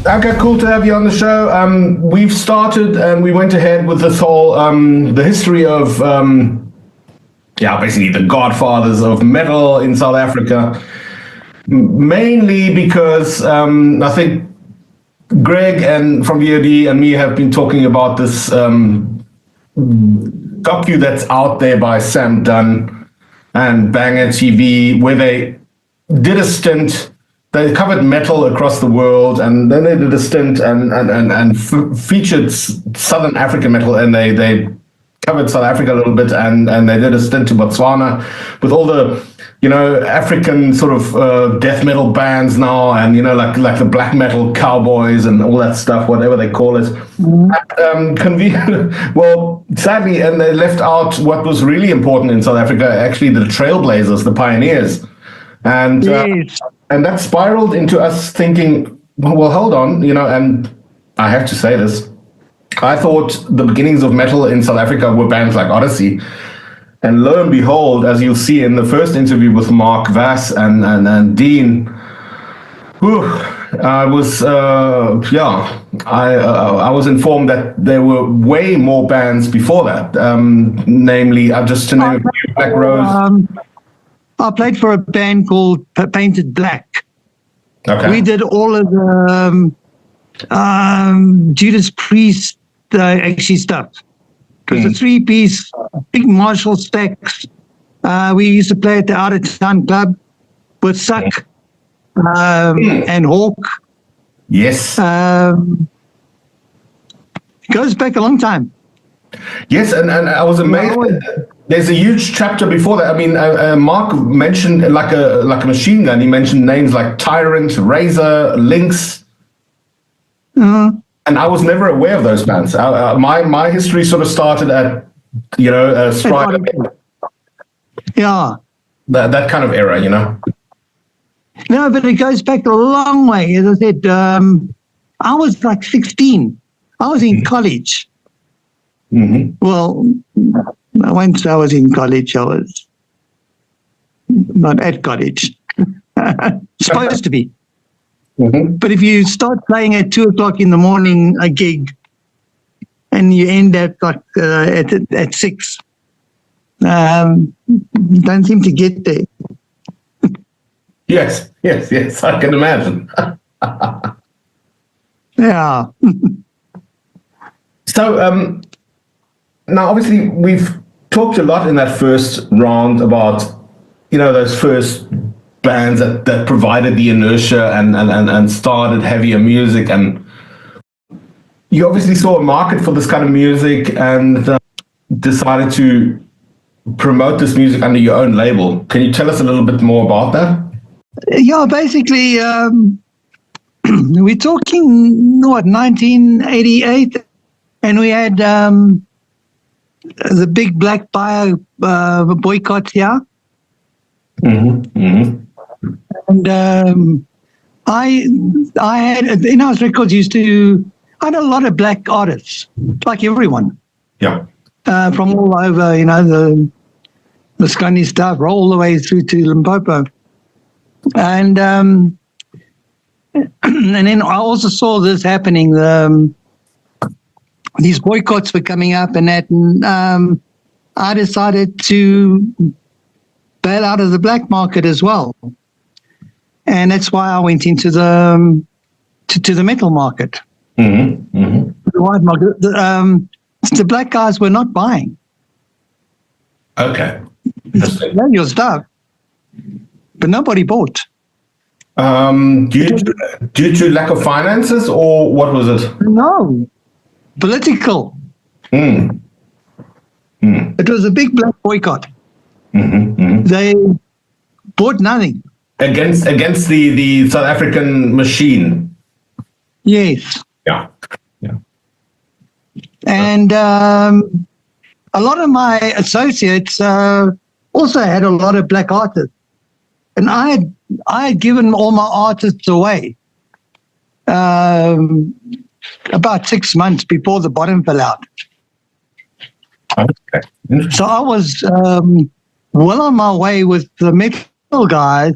Okay, cool to have you on the show. We've started and we went ahead with this whole the history of basically the godfathers of metal in South Africa. Mainly because I think Greg and from VOD and me have been talking about this docu that's out there by Sam Dunn and Banger TV, where they did a stint. They covered metal across the world, and then they did a stint and featured Southern African metal, and they covered South Africa a little bit, and they did a stint to Botswana with all the African sort of death metal bands now, and like the black metal cowboys and all that stuff, whatever they call it. Well, sadly, and they left out what was really important in South Africa, actually the trailblazers, the pioneers, and Yes. and that spiraled into us thinking, well, hold on, and I have to say this. I thought the beginnings of metal in South Africa were bands like Odyssey. And lo and behold, as you'll see in the first interview with Mark Vass and Dean, I was informed that there were way more bands before that. Namely, just to name a few, Black Rose. I played for a band called Painted Black. Okay. We did all of the Judas Priest actually stuff. It was a 3-piece, big Marshall stacks. We used to play at the Out of Town Club with Suck and Hawk. Yes. Goes back a long time. Yes, and I was amazed. There's a huge chapter before that. I mean, Mark mentioned like a machine gun. He mentioned names like Tyrant, Razor, Lynx. And I was never aware of those bands. My history sort of started at, Strider. Yeah. That kind of era, No, but it goes back a long way. As I said, I was like 16. I was in college. Mm-hmm. Well, once I was in college, I was not at college. Supposed to be. Mm-hmm. But if you start playing at 2:00 in the morning, a gig, and you end at like at 6, don't seem to get there. Yes, I can imagine. Yeah. So now, obviously, we've talked a lot in that first round about, those first bands that provided the inertia and started heavier music, and you obviously saw a market for this kind of music and decided to promote this music under your own label. Can you tell us a little bit more about that? Yeah, basically, we're talking, 1988, and we had the big black buyer boycott here. Mm-hmm. Mm-hmm. And I had, INHOUSE Records I had a lot of black artists, like everyone. Yeah. From all over, the Scunny stuff, all the way through to Limpopo. And and then I also saw this happening. These boycotts were coming up, and that, and I decided to bail out of the black market as well, and that's why I went into the to the metal market. Mm-hmm. Mm-hmm. The white market. The black guys were not buying. Okay. Sell your stuff, but nobody bought. Due to lack of finances, or what was it? No, political. Mm. Mm. It was a big black boycott. Mm-hmm. Mm-hmm. They bought nothing. Against the South African machine. Yes. Yeah. And a lot of my associates also had a lot of black artists, and I had given all my artists away about 6 months before the bottom fell out. Okay. So I was well on my way with the metal guys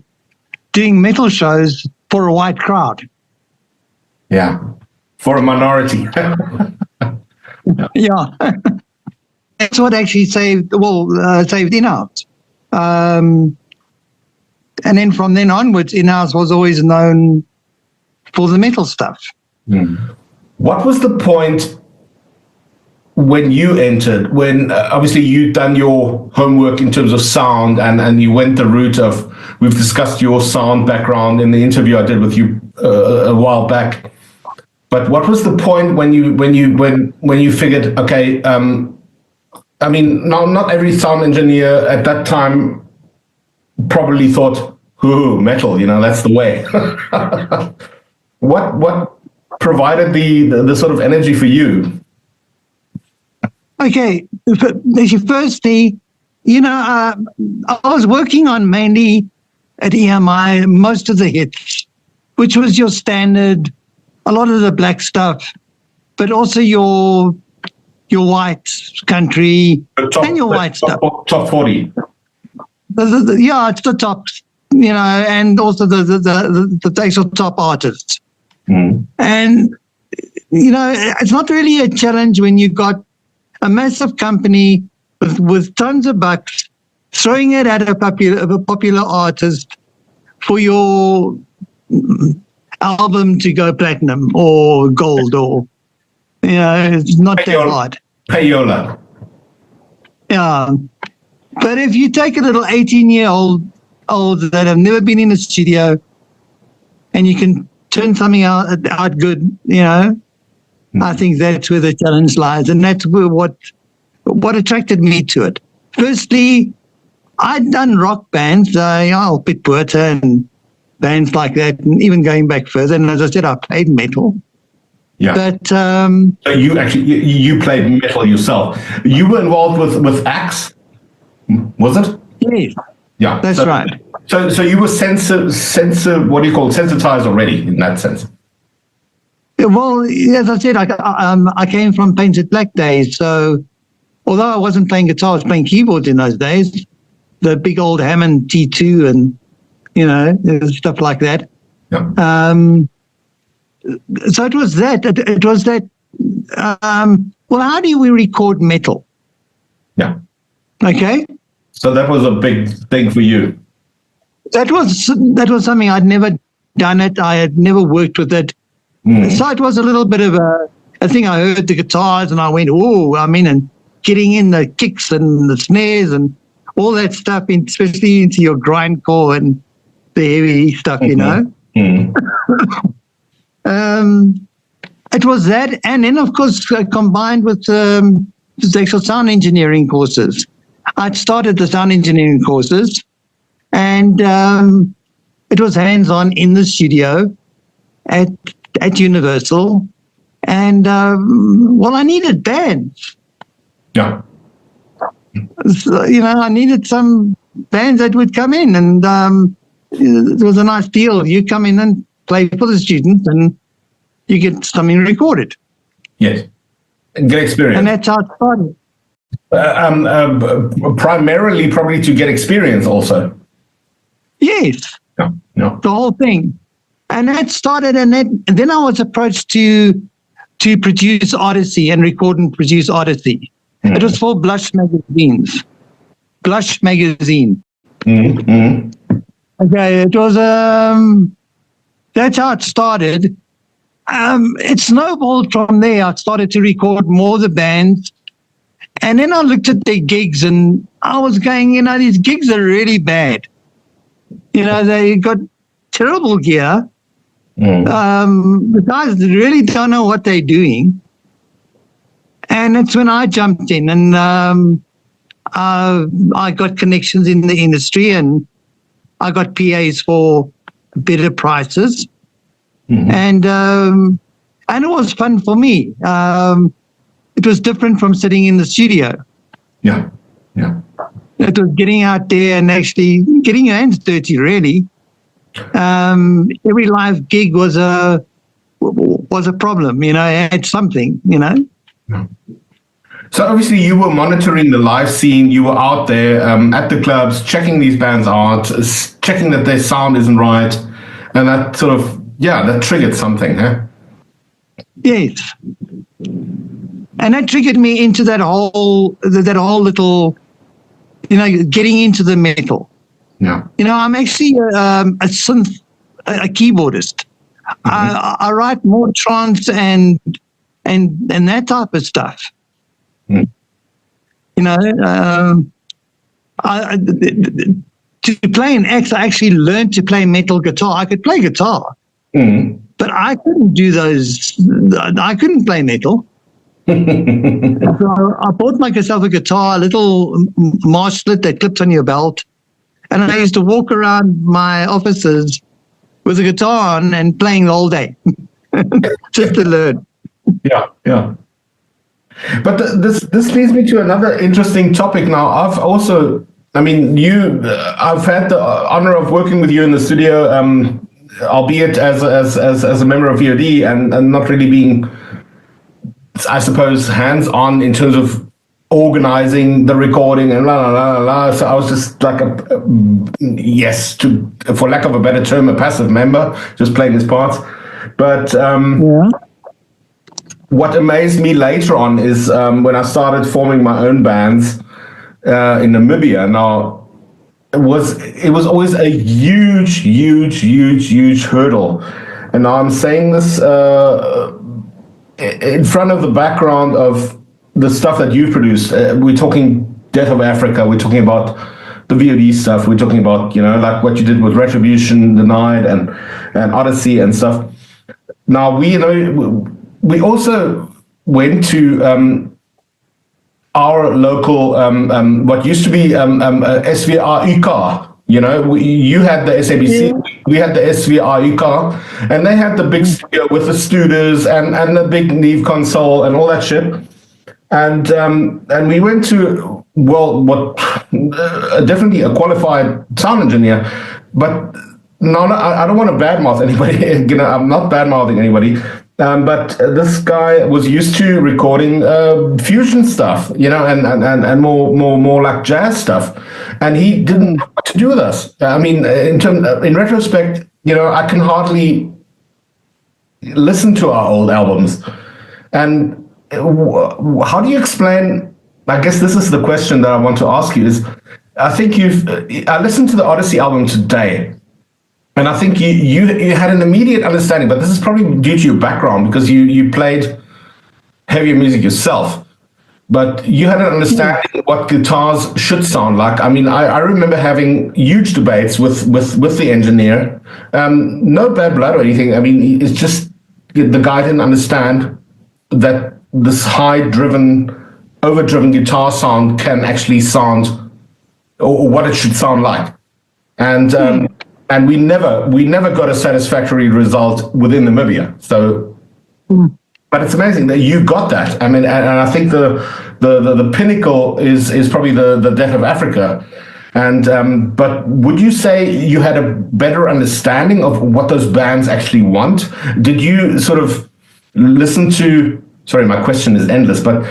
doing metal shows for a white crowd. Yeah. For a minority. Yeah. That's what actually saved INHOUSE. And then from then onwards, INHOUSE was always known for the metal stuff. What was the point when you entered, when obviously you'd done your homework in terms of sound and you went the route of, we've discussed your sound background in the interview I did with you a while back. But what was the point when you figured, okay, I mean, not every sound engineer at that time probably thought, ooh, metal, that's the way. What provided the sort of energy for you? Okay, firstly, I was working on mainly at EMI most of the hits, which was your standard, a lot of the black stuff, but also your white country and your white stuff. Top 40. Yeah, it's the top, and also the actual top artists. And, it's not really a challenge when you've got a massive company with tons of bucks throwing it at a popular artist for your album to go platinum or gold, or it's not that hard. Payola. Yeah, but if you take a little 18-year-old that have never been in a studio, and you can turn something out good, I think that's where the challenge lies, and that's where what attracted me to it. Firstly, I'd done rock bands, Pit Porter and bands like that, and even going back further. And as I said, I played metal. Yeah. But so you played metal yourself. You were involved with Axe, was it? Yes. Yeah. That's right. So you were sensitized already in that sense. Well, as I said, I came from Painted Black days. So although I wasn't playing guitar, I was playing keyboards in those days. The big old Hammond T2 and, stuff like that. Yeah. So it was that. It was that. Well, how do we record metal? Yeah. Okay. So that was a big thing for you. That was something I'd never done it. I had never worked with it. So it was a little bit of a thing. I heard the guitars and I went, and getting in the kicks and the snares and all that stuff, especially into your grindcore and the heavy stuff, It was that, and then of course combined with the actual sound engineering courses. I'd started the sound engineering courses, and it was hands-on in the studio at Universal, and I needed bands. Yeah. So, I needed some bands that would come in, and it was a nice deal. You come in and play for the students, and you get something recorded. Yes. Good experience. And that's how it started. Primarily, probably to get experience also. Yes. Yeah. The whole thing. And that started, and then I was approached to produce Odyssey and record and produce Odyssey. It was for Blush magazine. Okay, it was that's how it started. It snowballed from there. I started to record more of the bands, and then I looked at their gigs, and I was going, these gigs are really bad. They got terrible gear. The guys really don't know what they're doing. And that's when I jumped in, and I got connections in the industry, and I got PAs for better prices. And it was fun for me. It was different from sitting in the studio. Yeah. It was getting out there and actually getting your hands dirty, really. Every live gig was a problem, it had something, So obviously you were monitoring the live scene. You were out there at the clubs, checking these bands out, checking that their sound isn't right, and that sort of that triggered something, huh? Yes. And that triggered me into that whole little, getting into the metal. Yeah. I'm actually a keyboardist. I write more trance and that type of stuff. Mm. To play an axe, I actually learned to play metal guitar. I could play guitar, but I couldn't do those. I couldn't play metal. So I bought myself a guitar, a little marslet that clips on your belt, and I used to walk around my offices with a guitar on and playing the whole day, just to learn. Yeah, yeah. But this leads me to another interesting topic. Now, I've also, I've had the honor of working with you in the studio, albeit as a member of VOD and not really being, I suppose, hands-on in terms of organizing the recording and la la la la. So I was just like for lack of a better term, a passive member, just playing his parts. But what amazed me later on is when I started forming my own bands in Namibia. Now, it was always a huge hurdle, and now I'm saying this in front of the background of the stuff that you've produced. We're talking Death of Africa. We're talking about the VOD stuff. We're talking about like what you did with Retribution, Denied, and Odyssey and stuff. Now we also went to our local, what used to be SVR-UK. You had the SABC, we had the SVR-UK, and they had the big studio with the Studers and the big Neve console and all that shit. And we went to, definitely a qualified sound engineer, but no, I don't want to badmouth anybody. I'm not badmouthing anybody. But this guy was used to recording fusion stuff, and more like jazz stuff, and he didn't know what to do with us. I mean, in retrospect, I can hardly listen to our old albums. And how do you explain? I guess this is the question that I want to ask you. Is I listened to the Odyssey album today. And I think you had an immediate understanding, but this is probably due to your background because you played heavier music yourself. But you had an understanding what guitars should sound like. I mean, I remember having huge debates with the engineer. No bad blood or anything. I mean, it's just the guy didn't understand that this overdriven guitar sound can actually sound, or what it should sound like. And we never got a satisfactory result within Namibia. So, but it's amazing that you got that. I mean, and I think the pinnacle is probably the Death of Africa. And but would you say you had a better understanding of what those bands actually want? Did you sort of listen to? Sorry, my question is endless. But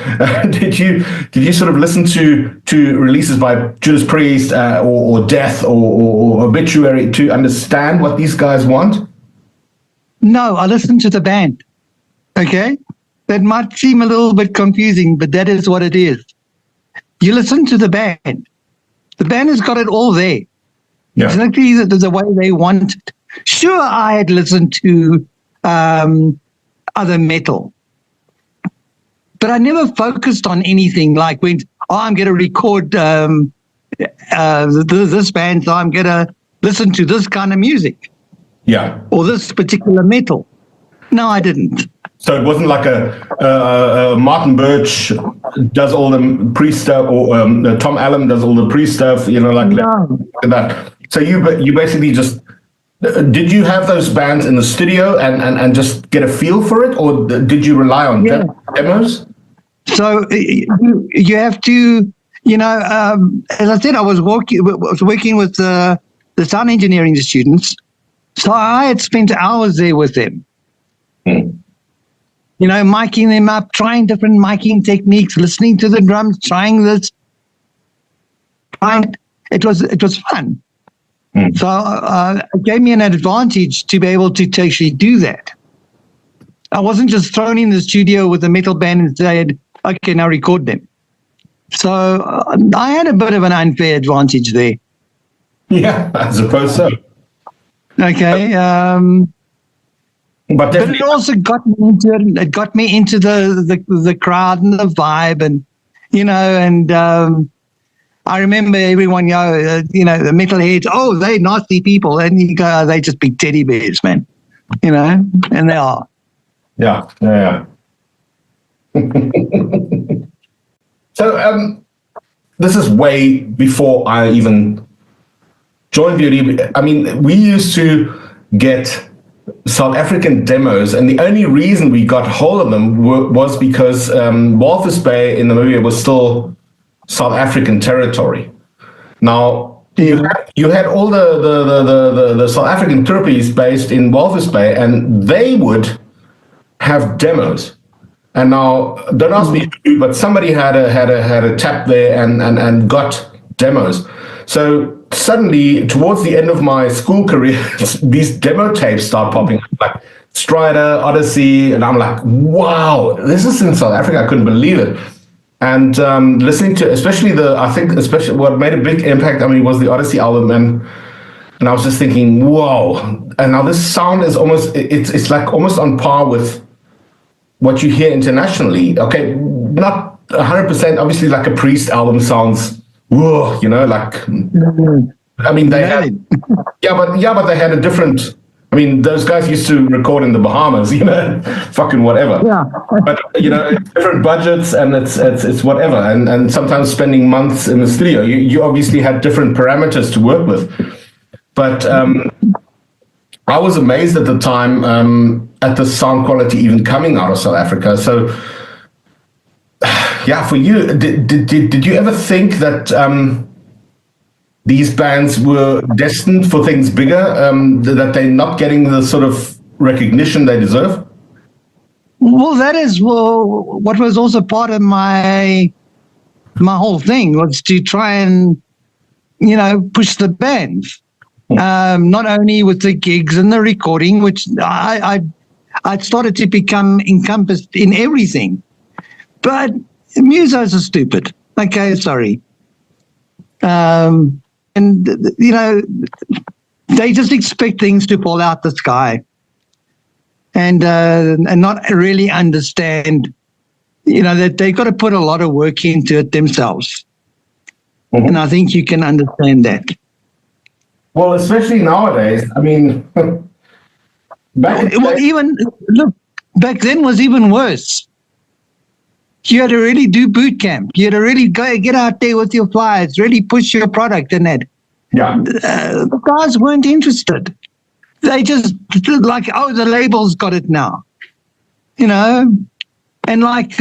did you sort of listen to releases by Judas Priest or Death or Obituary to understand what these guys want? No, I listened to the band. Okay, that might seem a little bit confusing, but that is what it is. You listen to the band. The band has got it all there. Yeah. Exactly the way they want it. Sure, I had listened to other metal. But I never focused on anything like I'm going to record this band, so I'm going to listen to this kind of music. Yeah. Or this particular metal. No, I didn't. So it wasn't like a Martin Birch does all the pre-stuff, or Tom Allen does all the pre-stuff, like that. So you basically just, did you have those bands in the studio and just get a feel for it, or did you rely on demos? So you have to, as I said, I was working with the sound engineering students. So I had spent hours there with them, miking them up, trying different miking techniques, listening to the drums, trying this. It was fun. So it gave me an advantage to be able to actually do that. I wasn't just thrown in the studio with a metal band and said, okay, now record them. So I had a bit of an unfair advantage there. Yeah, I suppose so. Okay. But it also got me into the crowd and the vibe, and I remember everyone the metalheads, oh, they nasty people, and you go, they just big teddy bears, man, and they are. Yeah. So this is way before I even joined Beauty. I mean, we used to get South African demos, and the only reason we got hold of them was because Walvis Bay in Namibia was still South African territory. Now you had all the South African Turpies based in Walvis Bay, and they would have demos. And now, don't ask me who, but somebody had a tap there and got demos. So suddenly, towards the end of my school career, these demo tapes start popping up, like Strider, Odyssey, and I'm like, wow, this is in South Africa. I couldn't believe it. And listening to, especially what made a big impact on me was the Odyssey album, and I was just thinking, whoa. And now this sound is it's like almost on par with what you hear internationally. Okay, not 100%. Obviously, like a Priest album sounds, whoa, like. I mean, they had, but they had a different. I mean, those guys used to record in the Bahamas, fucking whatever. Yeah. But it's different budgets, and it's whatever, and sometimes spending months in the studio. You obviously had different parameters to work with, but I was amazed at the time at the sound quality even coming out of South Africa. So, yeah, for you, did you ever think that these bands were destined for things bigger, that they're not getting the sort of recognition they deserve? Well, that is what was also part of my whole thing, was to try and, push the bands. Not only with the gigs and the recording, which I started to become encompassed in everything. But musos are stupid. Okay, sorry. And they just expect things to fall out the sky, and not really understand, that they got to put a lot of work into it themselves. Mm-hmm. And I think you can understand that. Well, especially nowadays. I mean, back then was even worse. You had to really do boot camp. You had to really get out there with your flyers, really push your product and that. Yeah. The guys weren't interested. They just like, oh, the label's got it now. And like,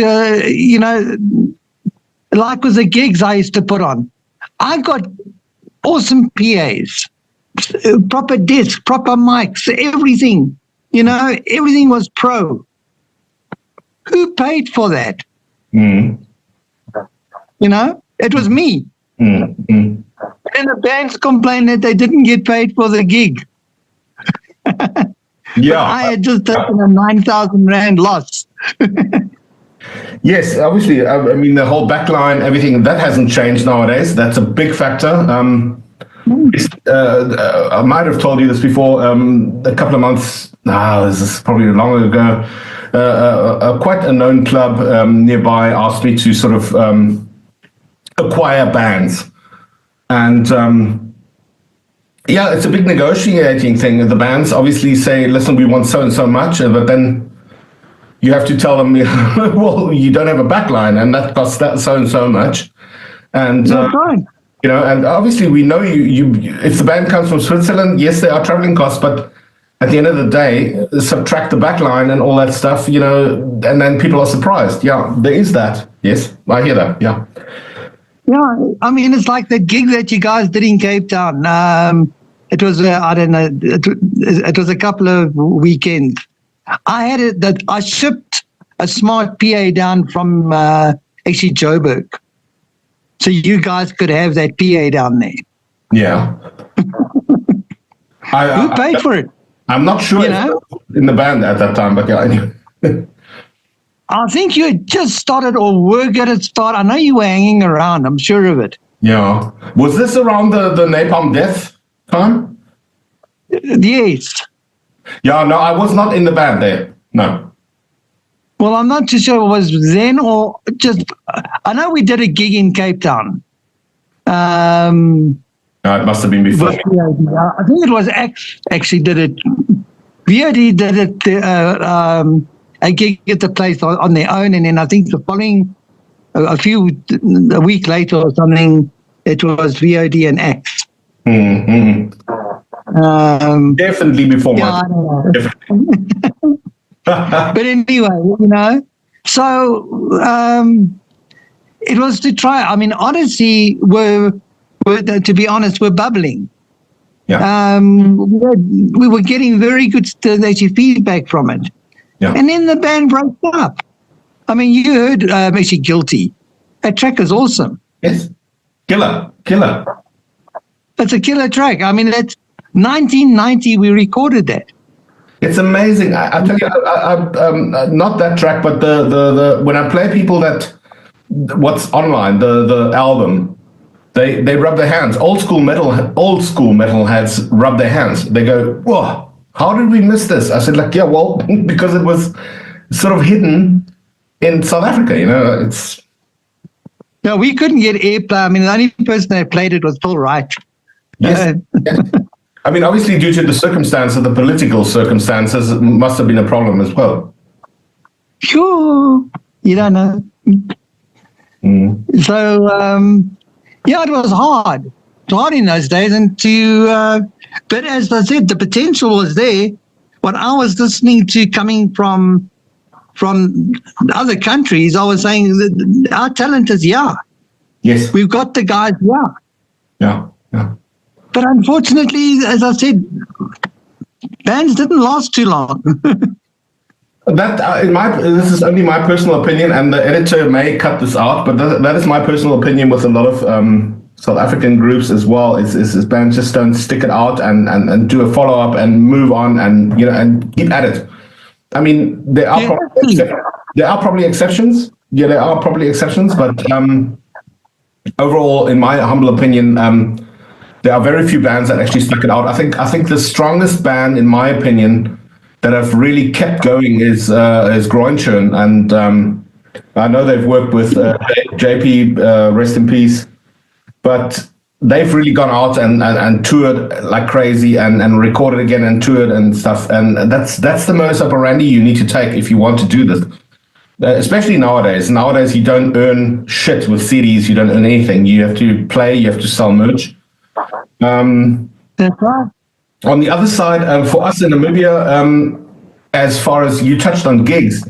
like with the gigs I used to put on, I got awesome PAs, proper discs, proper mics, everything. Everything was pro. Who paid for that? Mm. It was me. Mm. Mm. And the bands complained that they didn't get paid for the gig. Yeah. I had just taken a 9,000 Rand loss. Yes, obviously. I mean, the whole backline, everything, that hasn't changed nowadays. That's a big factor. I might have told you this before, a couple of months, this is probably long ago, quite a known club nearby asked me to sort of acquire bands. And it's a big negotiating thing. The bands obviously say, listen, we want so and so much, but then you have to tell them, well, you don't have a backline, and that costs that so and so much. And and obviously we know you if the band comes from Switzerland, yes, there are traveling costs, but at the end of the day, subtract the backline and all that stuff, and then people are surprised. Yeah, there is that. Yes, I hear that. Yeah. Yeah, I mean, it's like the gig that you guys did in Cape Town. It was, I don't know, it was a couple of weekends. I shipped a smart PA down from actually Joburg. So you guys could have that PA down there. Yeah. Who paid for it? I'm not sure in the band at that time, but yeah, anyway. I think you had just started or were going to start. I know you were hanging around. I'm sure of it. Yeah. Was this around the Napalm death time? Yes. Yeah, no, I was not in the band there. No. Well, I'm not too sure it was then or just. I know we did a gig in Cape Town. No, it must have been before. I think it was X actually did it. VOD did it. A gig at the place on their own, and then I think the following, a week later or something, it was VOD and X. Mm-hmm. Definitely before yeah, my time. But anyway, so it was to try. I mean, Odyssey were to be honest, were bubbling. Yeah. We were getting very good actually feedback from it. Yeah. And then the band broke up. I mean, you heard actually Guilty. That track is awesome. Yes. Killer. It's a killer track. I mean, that's 1990 we recorded that. It's amazing. I tell you, not that track, but the when I play people that what's online, the album, they rub their hands. Old school metal heads rub their hands. They go, whoa. How did we miss this? I said, like, yeah, well, because it was sort of hidden in South Africa, it's... No, we couldn't get airplay. I mean, the only person that played it was Phil Wright. Yes. I mean, obviously, due to the circumstances, the political circumstances, it must have been a problem as well. Sure. You don't know. So, yeah, it was hard. It was hard in those days. And but as I said, the potential was there. What I was listening to coming from other countries, I was saying that our talent is Yes. we've got the guys Yeah. But unfortunately, as I said, bands didn't last too long. This is only my personal opinion, and the editor may cut this out, but that is my personal opinion with a lot of South African groups as well. Is bands just don't stick it out and do a follow up and move on and and keep at it. I mean, there are probably exceptions. Yeah, there are probably exceptions, but overall, in my humble opinion, there are very few bands that actually stuck it out. I think the strongest band, in my opinion, that have really kept going is Groinchurn, and I know they've worked with JP, rest in peace, but they've really gone out and toured like crazy and recorded again and toured and stuff, and that's the modus operandi you need to take if you want to do this. Especially nowadays. Nowadays, you don't earn shit with CDs. You don't earn anything. You have to play. You have to sell merch. That's right. On the other side, for us in Namibia, as far as you touched on gigs,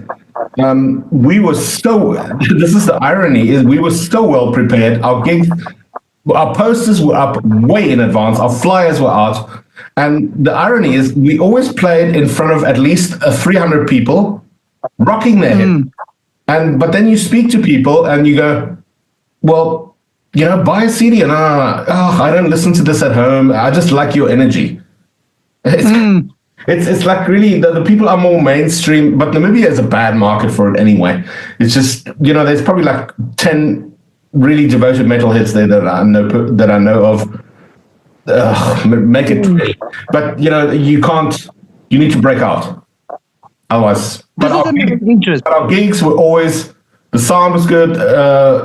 we were so, this is the irony, is we were so well prepared. Our gigs, our posters were up way in advance. Our flyers were out. And the irony is we always played in front of at least 300 people rocking their head. But then you speak to people and you go, well, buy a CD. And I don't listen to this at home. I just like your energy. It's like really the people are more mainstream, but Namibia is a bad market for it anyway. It's just, there's probably like 10 really devoted metalheads there that I know of. Make it 20. But you can't, you need to break out. Otherwise, but our gigs were always, the sound was good,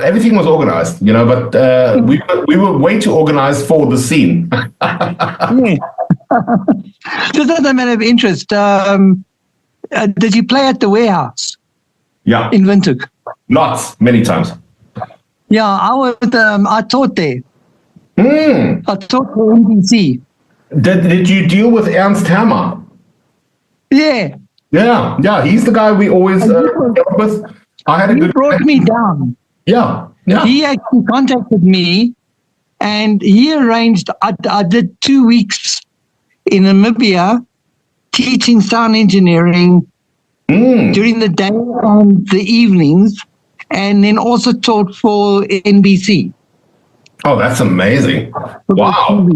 everything was organized, but we were way too organized for the scene. Yeah. Just as a matter of interest, did you play at the warehouse? Yeah. In Windhoek? Lots, many times. Yeah, I taught there. I taught for NBC. Did you deal with Ernst Hammer? Yeah. Yeah, he's the guy we always dealt with. He brought me down. Yeah. He actually contacted me, and he arranged. I did 2 weeks in Namibia teaching sound engineering during the day and the evenings, and then also taught for NBC. Oh, that's amazing! Wow.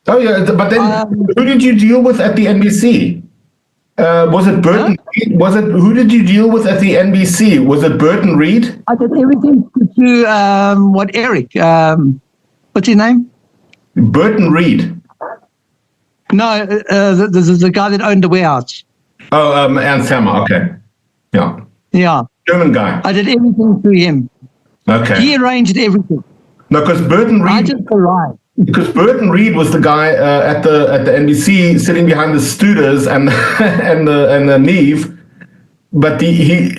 Oh yeah, but then who did you deal with at the NBC? Was it Burton? Was it who did you deal with at the NBC? Was it Burton Reed? I did everything to Eric? What's his name? Burton Reed. No, the guy that owned the warehouse. Oh, Ernst Hammer. Okay. Yeah. Yeah. German guy. I did everything through him. Okay. He arranged everything. No, because Burton Reed. I just arrived. Because Burton Reed was the guy at the NBC sitting behind the Studers and and the Neve, but he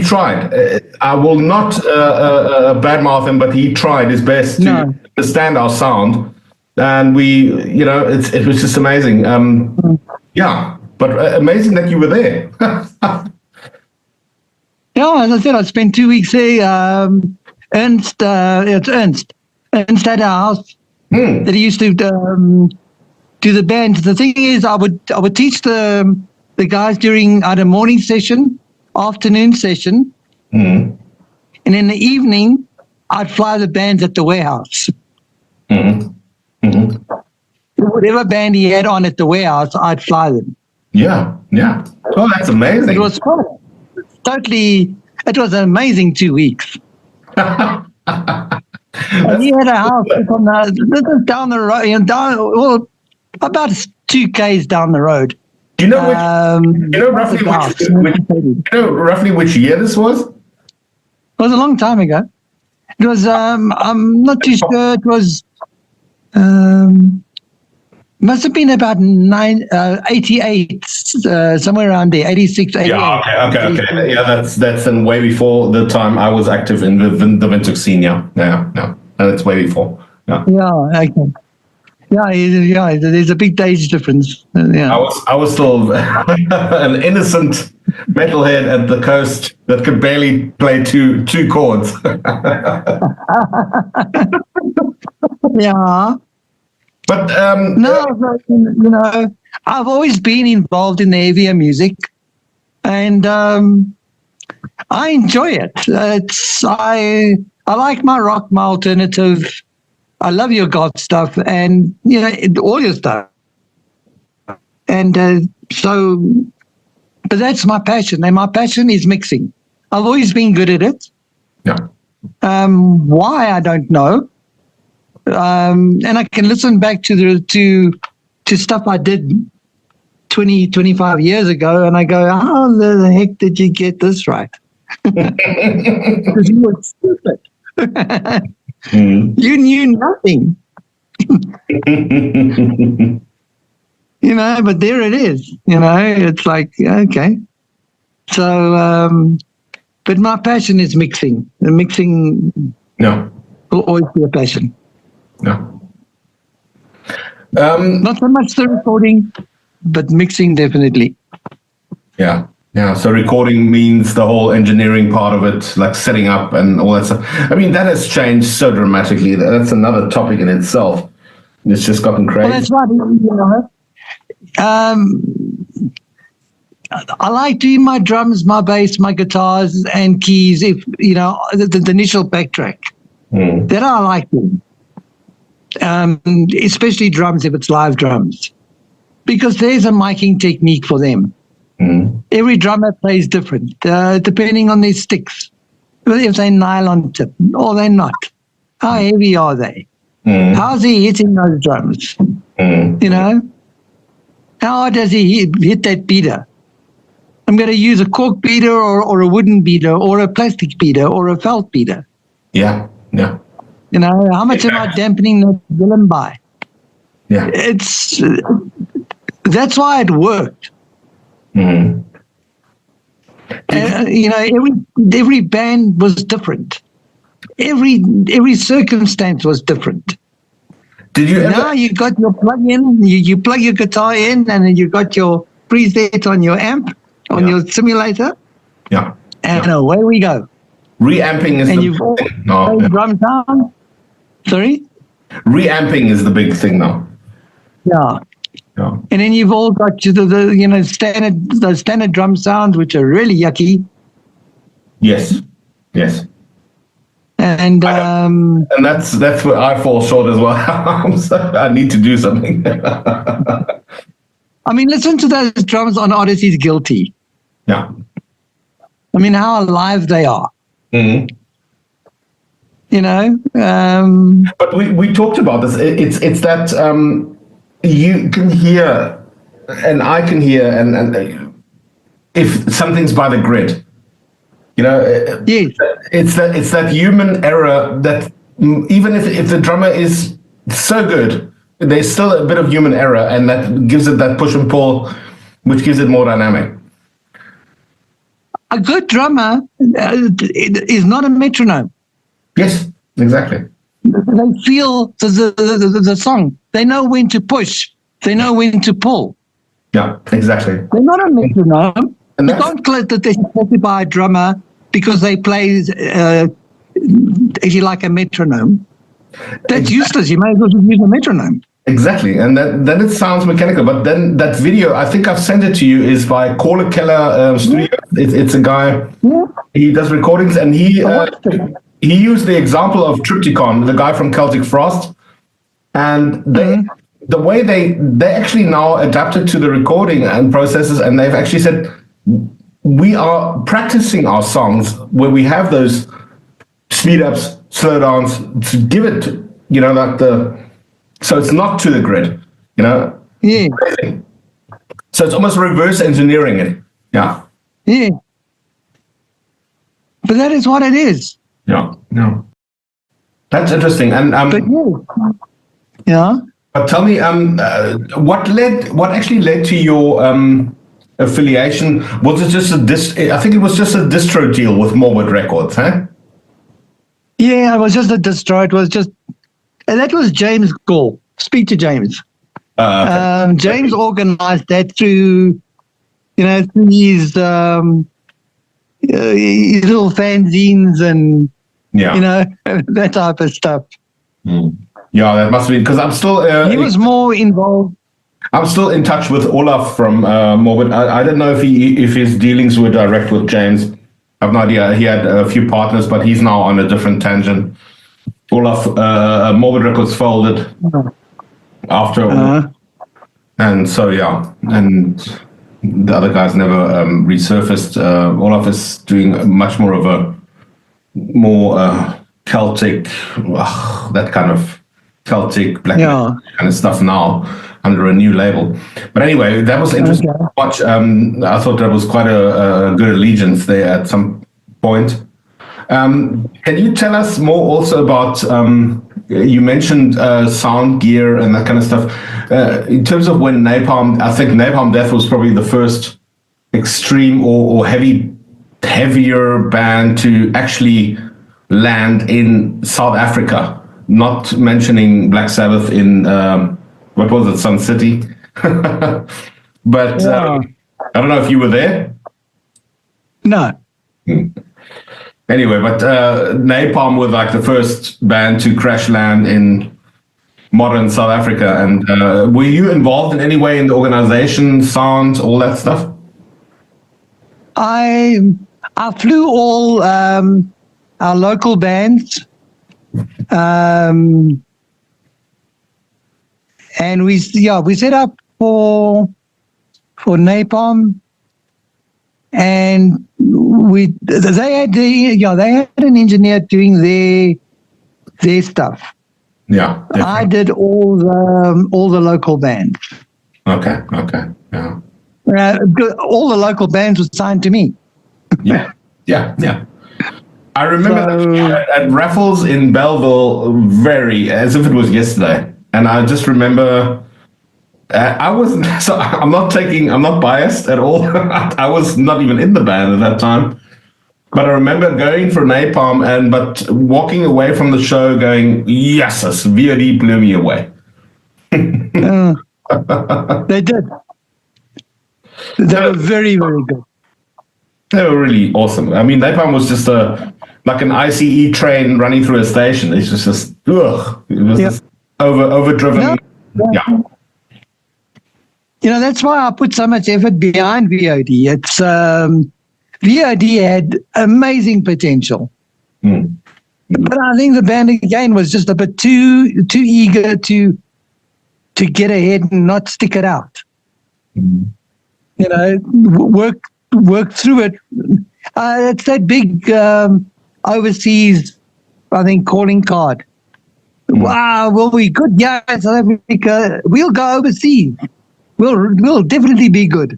tried. I will not badmouth him, but he tried his best to understand our sound, and it was just amazing. Yeah, but amazing that you were there. Yeah, as I said, I spent 2 weeks there. Ernst had a house that he used to do the band. The thing is, I would teach the guys during either morning session, afternoon session, and in the evening, I'd fly the bands at the warehouse. Whatever band he had on at the warehouse, I'd fly them. Yeah. Oh, that's amazing. It was fun. It was an amazing 2 weeks. And he had a house down the road, about 2 k's down the road. Do you know roughly which year this was? It was a long time ago. It was I'm not too sure. It was must have been about 88, somewhere around there, 86, 88. Yeah, okay. Yeah, that's then way before the time I was active in the Windhoek scene. Yeah. That's way before. Yeah. Yeah, okay. Yeah, there's a big age difference. Yeah. I was still an innocent metalhead at the coast that could barely play two chords. Yeah. But I've always been involved in the heavier music, and I enjoy it. I like my rock, my alternative. I love your goth stuff, and all your stuff. And but that's my passion, and my passion is mixing. I've always been good at it. Yeah. Why, I don't know. And I can listen back to stuff I did 20, 25 years ago, and I go, how the heck did you get this right? Because you were stupid. You knew nothing. But there it is. It's like, okay. So, but my passion is mixing. The mixing will always be a passion. No. Not so much the recording, but mixing definitely. Yeah. So recording means the whole engineering part of it, like setting up and all that stuff. I mean, that has changed so dramatically. That's another topic in itself. It's just gotten crazy. Well, that's right. I like doing my drums, my bass, my guitars and keys. If the initial backtrack, that I like doing. Especially drums if it's live drums, because there's a miking technique for them. Every drummer plays different, depending on their sticks. If they're nylon tip or they're not, how heavy are they? How's he hitting those drums? How hard does he hit that beater? I'm going to use a cork beater or a wooden beater or a plastic beater or a felt beater. Yeah. How much am I dampening the villain by? Yeah. That's why it worked. Every band was different. Every circumstance was different. Did you ever? Now you got your plug in, you plug your guitar in, and then you got your preset on your amp, on your simulator. Yeah. And away we go. Reamping is and the you've big thing now. Drum sound. Sorry? Reamping is the big thing now. Yeah. And then you've all got the standard drum sounds, which are really yucky. Yes. And that's where I fall short as well. So I need to do something. I mean, listen to those drums on Odyssey's Guilty. Yeah. I mean, how alive they are. Mhm. You know, But we talked about this. It's that you can hear, and I can hear, and if something's by the grid, you know, yes, it's that human error that even if the drummer is so good, there's still a bit of human error, and that gives it that push and pull, which gives it more dynamic. a good drummer is not a metronome. Yes, exactly. They feel the song. They know when to push. They know when to pull. Yeah, exactly. They're not a metronome. And You that's- don't that they're supported by a drummer because they play, if you like, a metronome. That's useless. You may as well just use a metronome. Exactly, and then it sounds mechanical. But then that video, I think I've sent it to you, is by Caller Keller Studio. It's a guy. Yeah. He does recordings, and he watched it. he used the example of Triptychon, the guy from Celtic Frost, and the way they actually now adapted to the recording and processes, and they've actually said we are practicing our songs where we have those speed ups, slow downs to give it, you know, like so it's not to the grid, you know. Yeah. So it's almost reverse engineering it. Yeah. Yeah. But that is what it is. Yeah. No. That's interesting. And But yeah. but tell me, what actually led to your affiliation? Was it just I think it was just a distro deal with Morbid Records, huh? Yeah, it was just a distro. It was just, and that was James' goal. Speak to James. Okay. James organized that through, you know, through his little fanzines and, Yeah. you know, that type of stuff. Yeah, that must be because I'm still. He was more involved. I'm still in touch with Olaf from Morbid. I don't know if his dealings were direct with James. I have no idea. He had a few partners, but he's now on a different tangent. Olaf, Morbid Records folded after, and so yeah, and the other guys never resurfaced. Olaf is doing much more of a Celtic, that kind of Celtic black metal kind of stuff now under a new label. But anyway, that was interesting to watch. I thought that was quite a good allegiance there at some point. Can you tell us more also about, you mentioned sound gear and that kind of stuff. In terms of when Napalm, I think Napalm Death was probably the first extreme or heavier band to actually land in South Africa, not mentioning Black Sabbath in, what was it, Sun City? But I don't know if you were there. No. Anyway, but Napalm were like the first band to crash land in modern South Africa. And were you involved in any way in the organization, sound, all that stuff? I flew all our local bands, and we set up for Napalm, and they had an engineer doing their stuff. Yeah, definitely. I did all the local bands. Okay, yeah. All the local bands were signed to me. Yeah. I remember that at Raffles in Belleville, as if it was yesterday. And I just remember, I'm not biased at all. I was not even in the band at that time. But I remember going for Napalm but walking away from the show going, yes, VOD blew me away. They did. They were very, very good. They were really awesome. I mean, Napalm was just like an ICE train running through a station. It's just ugh. It was just overdriven. Yeah. You know, that's why I put so much effort behind VOD. It's VOD had amazing potential. But I think the band again was just a bit too eager to get ahead and not stick it out. You know, work through it. It's that big overseas, I think, calling card. Wow, will we good? Yeah, South Africa. We'll go overseas. We'll definitely be good.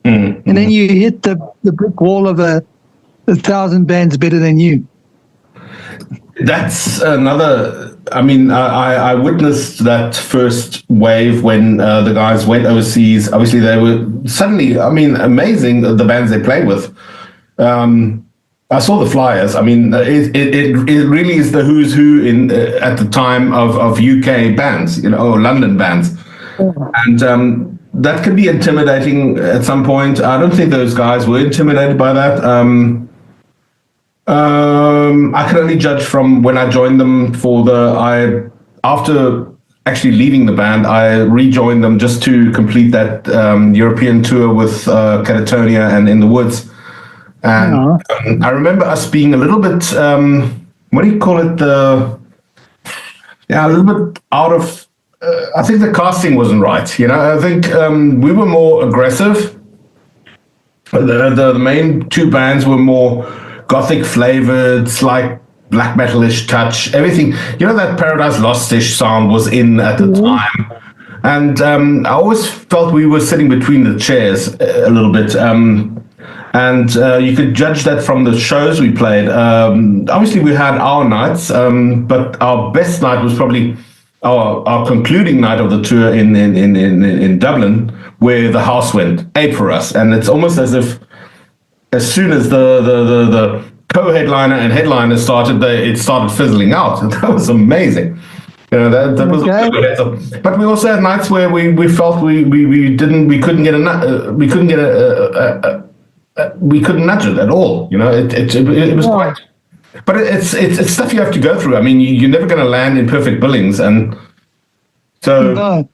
And then you hit the brick wall of a 1,000 bands better than you. That's another. I mean, I witnessed that first wave when the guys went overseas. Obviously, they were suddenly, I mean, amazing, the bands they played with. I saw the flyers. I mean, it really is the who's who in at the time of UK bands, you know, or London bands. And that can be intimidating at some point. I don't think those guys were intimidated by that. I can only judge from when I joined them after actually leaving the band, I rejoined them just to complete that European tour with Catatonia and In the Woods. And I remember us being a little bit, what do you call it? A little bit out of, I think the casting wasn't right. You know, I think we were more aggressive. The main two bands were more gothic flavored, slight black metalish touch, everything. You know, that Paradise Lost-ish sound was in at the time. And I always felt we were sitting between the chairs a little bit. And you could judge that from the shows we played. Obviously, we had our nights, but our best night was probably our concluding night of the tour in Dublin, where the house went ape for us. And it's almost as if as soon as the co-headliner and headliner started, it started fizzling out. That was amazing. You know, that was okay. But we also had nights where we felt we couldn't nudge it at all. You know, it was quite. But it's stuff you have to go through. I mean, you're never going to land in perfect billings, and so. No.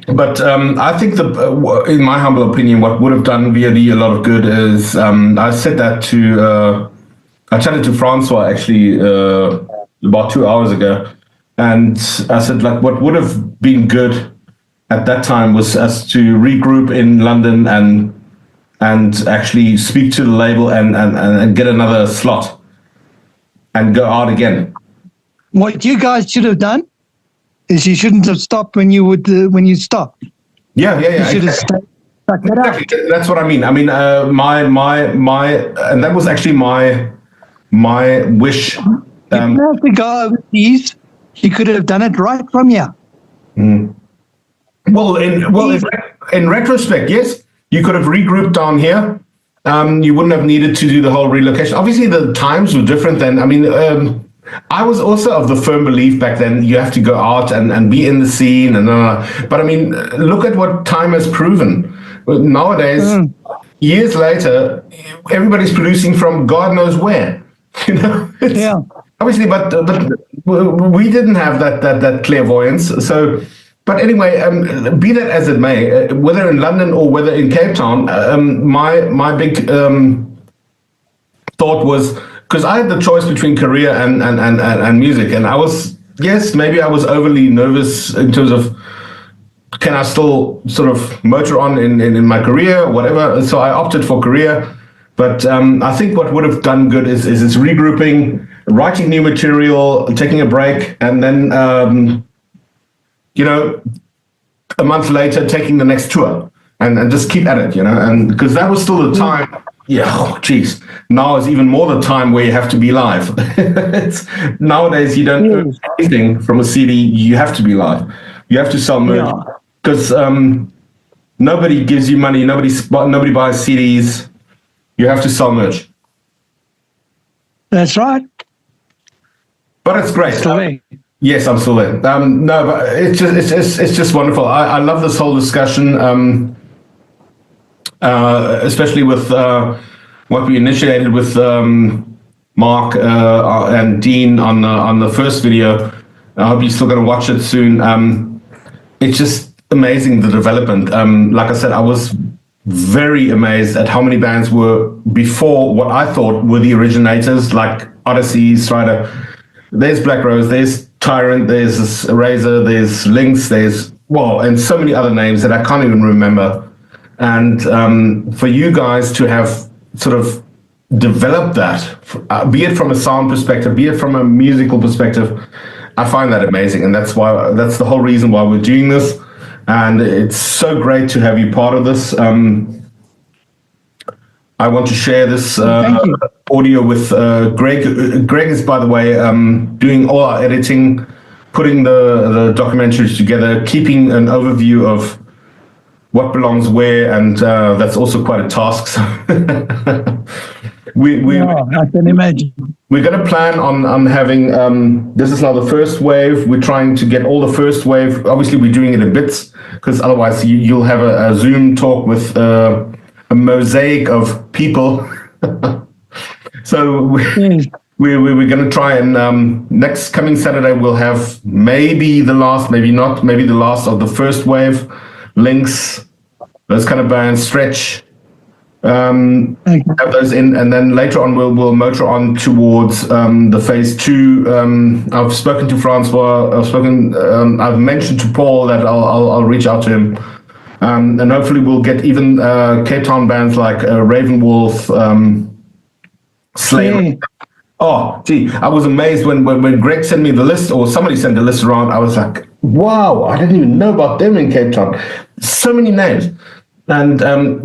But I think in my humble opinion, what would have done VOD a lot of good is I said that I chatted to Francois actually about 2 hours ago, and I said, like, what would have been good at that time was us to regroup in London and actually speak to the label and get another slot and go out again. What you guys should have done is you shouldn't have stopped when you stopped. Yeah. You should have stuck it out. Exactly. That's what I mean. I mean, my, and that was actually my wish. You didn't have to go overseas. You could have done it right from here. Well, in retrospect, yes, you could have regrouped down here. You wouldn't have needed to do the whole relocation. Obviously, the times were different then. I mean, I was also of the firm belief back then you have to go out and be in the scene. But I mean, look at what time has proven. Nowadays, years later, everybody's producing from God knows where. You know, obviously, but we didn't have that clairvoyance. So, but anyway, be that as it may, whether in London or whether in Cape Town, my big thought was, because I had the choice between career and music, and I was maybe I was overly nervous in terms of can I still sort of motor on in my career or whatever. So I opted for career. But I think what would have done good is regrouping, writing new material, taking a break, and then you know, a month later taking the next tour and just keep at it, you know, and because that was still the time. Yeah, oh, geez. Now is even more the time where you have to be live. Nowadays, you don't earn anything from a CD. You have to be live. You have to sell merch because nobody gives you money. Nobody buys CDs. You have to sell merch. That's right. But it's great. Still there. Yes, I'm still there. No, but it's just wonderful. I love this whole discussion. Especially with what we initiated with Mark and Dean on the first video. I hope you're still going to watch it soon. It's just amazing, the development. Like I said, I was very amazed at how many bands were before what I thought were the originators, like Odyssey, Strider. There's Black Rose, there's Tyrant, there's Razor, there's Lynx, there's well, and so many other names that I can't even remember. And for you guys to have sort of developed that, be it from a sound perspective, be it from a musical perspective, I find that amazing. And that's the whole reason why we're doing this. And it's so great to have you part of this. I want to share this audio with Greg. Greg is, by the way, doing all our editing, putting the documentaries together, keeping an overview of what belongs where, and that's also quite a task. So I can imagine. We're going to plan on having, this is now the first wave. We're trying to get all the first wave. Obviously, we're doing it in bits, because otherwise you'll have a Zoom talk with a mosaic of people. So we're going to try and next coming Saturday we'll have maybe the last, maybe not, maybe the last of the first wave, Links, those kind of bands, Stretch, have those in, and then later on we'll motor on towards the phase 2. I've spoken to Francois, I've mentioned to Paul that I'll reach out to him. And hopefully we'll get even Cape Town bands like Raven Wolf, Slayer. Oh, gee, I was amazed when Greg sent me the list, or somebody sent the list around. I was like, wow, I didn't even know about them in Cape Town. So many names. And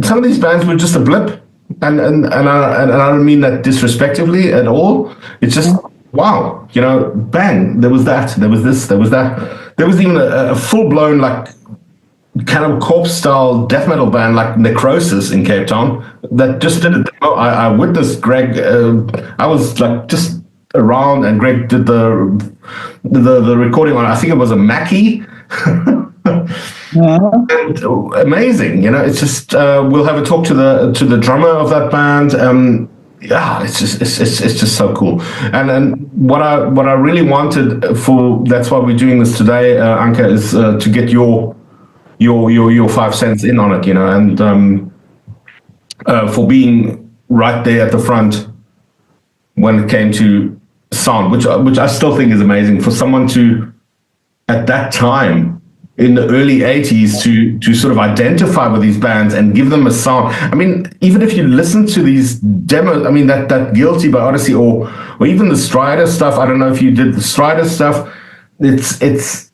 some of these bands were just a blip. And I don't mean that disrespectively at all. It's just, wow, you know, bang, there was that, there was this, there was that. There was even a full-blown, like, Cannibal Corpse style death metal band like Necrosis in Cape Town that just did it. I witnessed Greg. I was like just around, and Greg did the recording on. I think it was a Mackie. And amazing, you know. It's just we'll have a talk to the drummer of that band. Yeah, it's just so cool. And what I really wanted for, that's why we're doing this today, Anke, is to get your 5 cents in on it, you know, and for being right there at the front when it came to sound, which I still think is amazing for someone to, at that time in the early 80s, to sort of identify with these bands and give them a sound. I mean, even if you listen to these demos, I mean, that Guilty by Odyssey, or even the Strider stuff, I don't know if you did the Strider stuff, it's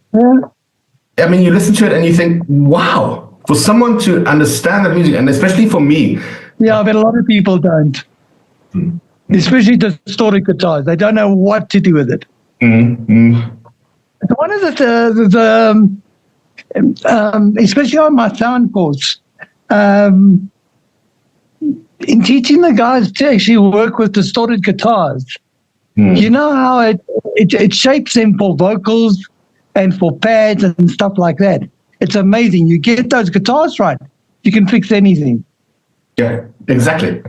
I mean, you listen to it and you think, wow, for someone to understand the music, and especially for me. Yeah, but a lot of people don't. Especially distorted guitars. They don't know what to do with it. One of especially on my sound course, in teaching the guys to actually work with distorted guitars, you know how it shapes them for vocals and for pads and stuff like that. It's amazing. You get those guitars right, you can fix anything. Yeah, exactly.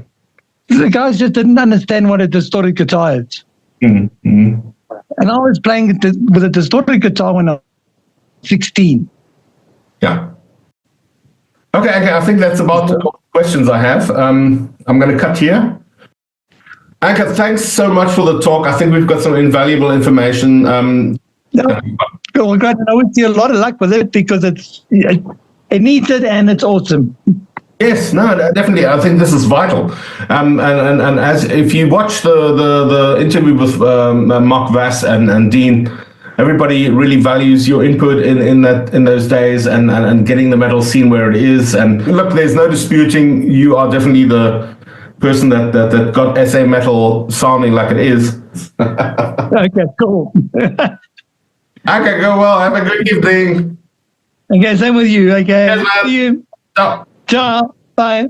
The guys just didn't understand what a distorted guitar is. And I was playing with a distorted guitar when I was 16. Yeah. Okay, I think that's about the questions I have. I'm going to cut here. Anke, thanks so much for the talk. I think we've got some invaluable information. Well, great. I wish you a lot of luck with it, because it needs it and it's awesome. Yes, no, definitely. I think this is vital. And as if you watch the interview with Mark Vass and Dean, everybody really values your input in those days and getting the metal scene where it is. And look, there's no disputing you are definitely the person that got SA metal sounding like it is. Okay, cool. Okay, go well. Have a good evening. Okay, same with you. Okay. Yes, man. See you. Ciao. Ciao. Bye.